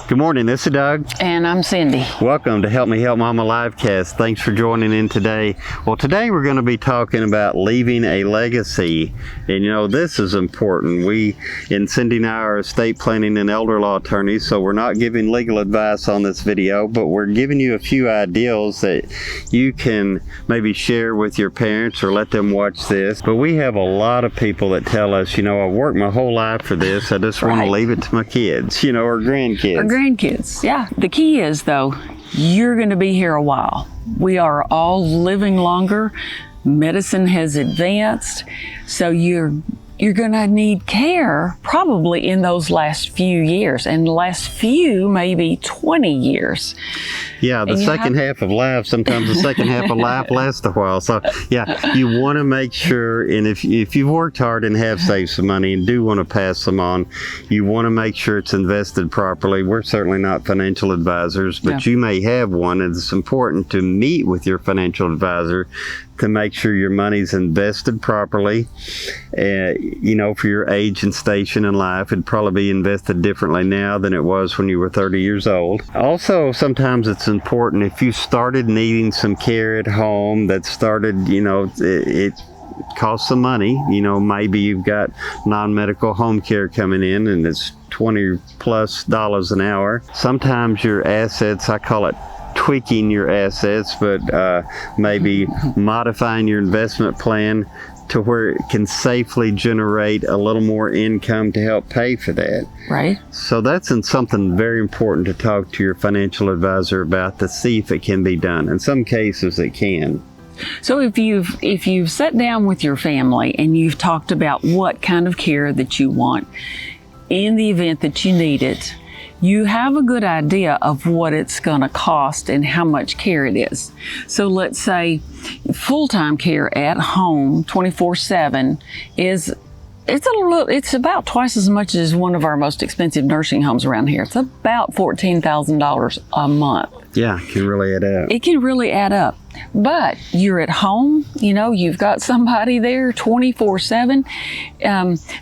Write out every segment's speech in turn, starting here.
Good morning, this is Doug. And I'm Cindy. Welcome to Help Me Help Mama livecast. Thanks for joining in today. Well, today we're going to be talking about leaving a legacy. And you know, this is important. Cindy and I are estate planning and elder law attorneys, so we're not giving legal advice on this video, but we're giving you a few ideas that you can maybe share with your parents or let them watch this. But we have a lot of people that tell us, you know, I worked my whole life for this. I just want to leave it to my kids, you know, or grandkids. Grandkids, yeah. The key is, though, you're going to be here a while. We are all living longer. Medicine has advanced, so you're going to need care probably in those last few years, and the last few maybe 20 years. Yeah, the second half of life, sometimes the second half of life lasts a while. So, yeah, you want to make sure, and if you've worked hard and have saved some money and do want to pass them on, you want to make sure it's invested properly. We're certainly not financial advisors, but you may have one, and it's important to meet with your financial advisor to make sure your money's invested properly. You know, for your age and station in life, it'd probably be invested differently now than it was when you were 30 years old. Also, sometimes it's important if you started needing some care at home that started, you know, it costs some money. You know, maybe you've got non-medical home care coming in and it's $20+ an hour. Sometimes your assets, I call it tweaking your assets, but maybe modifying your investment plan to where it can safely generate a little more income to help pay for that. Right. So that's something very important to talk to your financial advisor about to see if it can be done. In some cases, it can. So if you've sat down with your family and you've talked about what kind of care that you want in the event that you need it, you have a good idea of what it's going to cost and how much care it is. So let's say full-time care at home 24/7 it's about twice as much as one of our most expensive nursing homes around here. It's about $14,000 a month. Yeah, it can really add up. It can really add up. But you're at home, you know, you've got somebody there 24/7.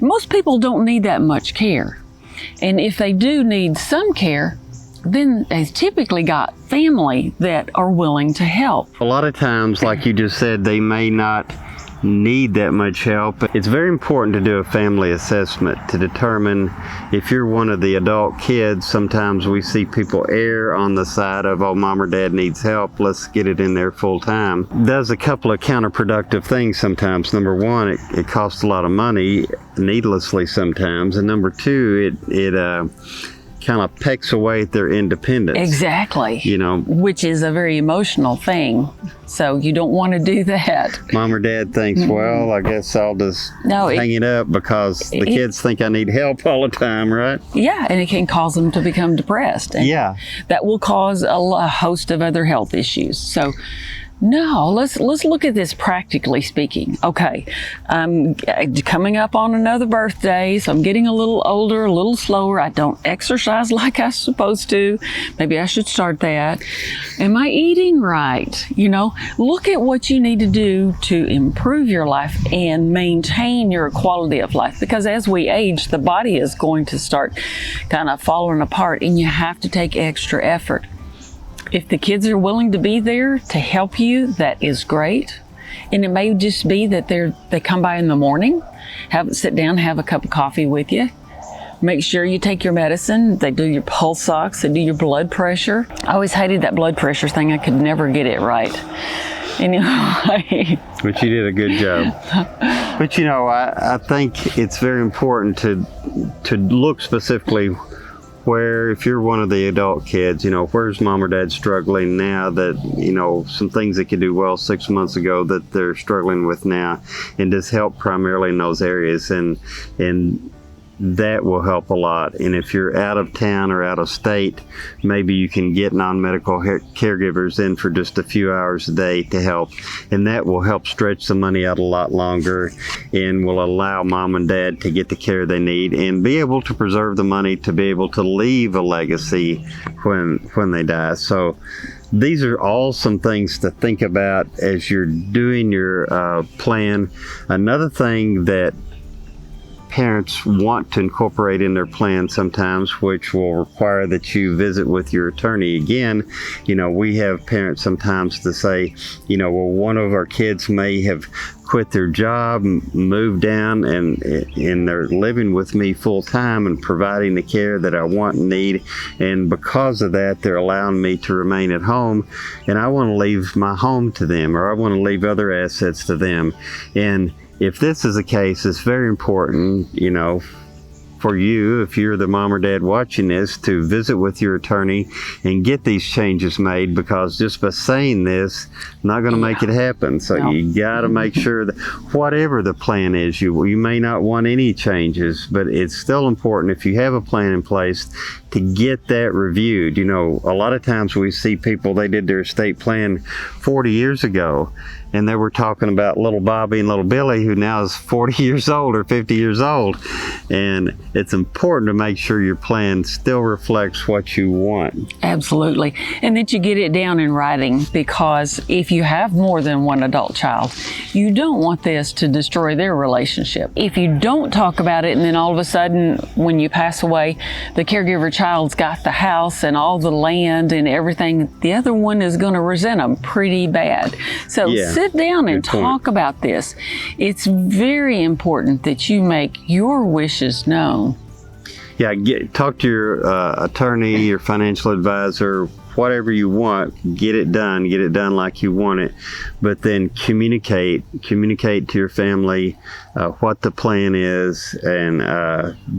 Most people don't need that much care. And if they do need some care, then they've typically got family that are willing to help. A lot of times, like you just said, they may not need that much help. It's very important to do a family assessment to determine if you're one of the adult kids. Sometimes we see people err on the side of, oh, mom or dad needs help, let's get it in there full time. It does a couple of counterproductive things sometimes. Number one, it costs a lot of money needlessly sometimes, and number two, it kind of pecks away at their independence. Exactly. You know, which is a very emotional thing. So you don't want to do that. Mom or dad thinks, well, I guess I'll just hang it up because the kids think I need help all the time, right? Yeah, and it can cause them to become depressed. And that will cause a host of other health issues. So no, let's look at this practically speaking. Okay, I'm coming up on another birthday, so I'm getting a little older, a little slower. I don't exercise like I'm supposed to. Maybe I should start that. Am I eating right? You know, look at what you need to do to improve your life and maintain your quality of life. Because as we age, the body is going to start kind of falling apart, and you have to take extra effort. If the kids are willing to be there to help you, that is great. And it may just be that they come by in the morning, sit down, have a cup of coffee with you. Make sure you take your medicine. They do your pulse ox, they do your blood pressure. I always hated that blood pressure thing. I could never get it right. Anyway. But you did a good job. But you know, I think it's very important to look specifically where, if you're one of the adult kids, you know, where's mom or dad struggling now that, you know, some things they could do well 6 months ago that they're struggling with now, and just help primarily in those areas, and that will help a lot. And if you're out of town or out of state, maybe you can get non-medical caregivers in for just a few hours a day to help, and that will help stretch the money out a lot longer and will allow mom and dad to get the care they need and be able to preserve the money to be able to leave a legacy when they die. So these are all some things to think about as you're doing your plan. Another thing that parents want to incorporate in their plan sometimes, which will require that you visit with your attorney again. We have parents sometimes to say, well, one of our kids may have quit their job, moved down, and they're living with me full time and providing the care that I want and need. And because of that, they're allowing me to remain at home, and I want to leave my home to them, or I want to leave other assets to them. And if this is the case, it's very important, for you, if you're the mom or dad watching this, to visit with your attorney and get these changes made, because just by saying this, not going to make it happen. So you got to make sure that whatever the plan is, you may not want any changes, but it's still important, if you have a plan in place, to get that reviewed. A lot of times we see people, they did their estate plan 40 years ago, and they were talking about little Bobby and little Billy, who now is 40 years old or 50 years old. And it's important to make sure your plan still reflects what you want. Absolutely. And that you get it down in writing, because if you have more than one adult child, you don't want this to destroy their relationship. If you don't talk about it, and then all of a sudden when you pass away, the caregiver child's got the house and all the land and everything, the other one is going to resent them pretty bad. So sit down and talk about this. It's very important that you make your wishes known. Talk to your attorney, your financial advisor, whatever you want. Get it done like you want it, but then communicate to your family what the plan is. And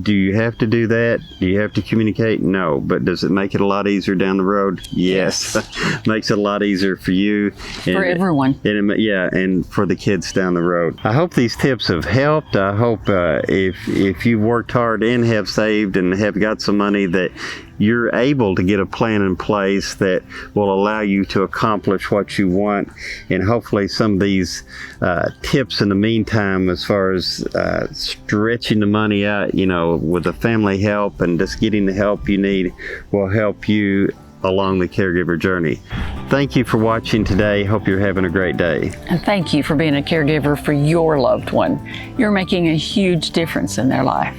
do you have to do that? Do you have to communicate? No. But does it make it a lot easier down the road? Yes. Makes it a lot easier for you, and for everyone, and for the kids down the road. I hope these tips have helped. I hope if you worked hard and have saved and have got some money, that you're able to get a plan in place that will allow you to accomplish what you want. And hopefully some of these tips in the meantime, as far as stretching the money out, with the family help and just getting the help you need, will help you along the caregiver journey. Thank you for watching today. Hope you're having a great day. And thank you for being a caregiver for your loved one. You're making a huge difference in their life.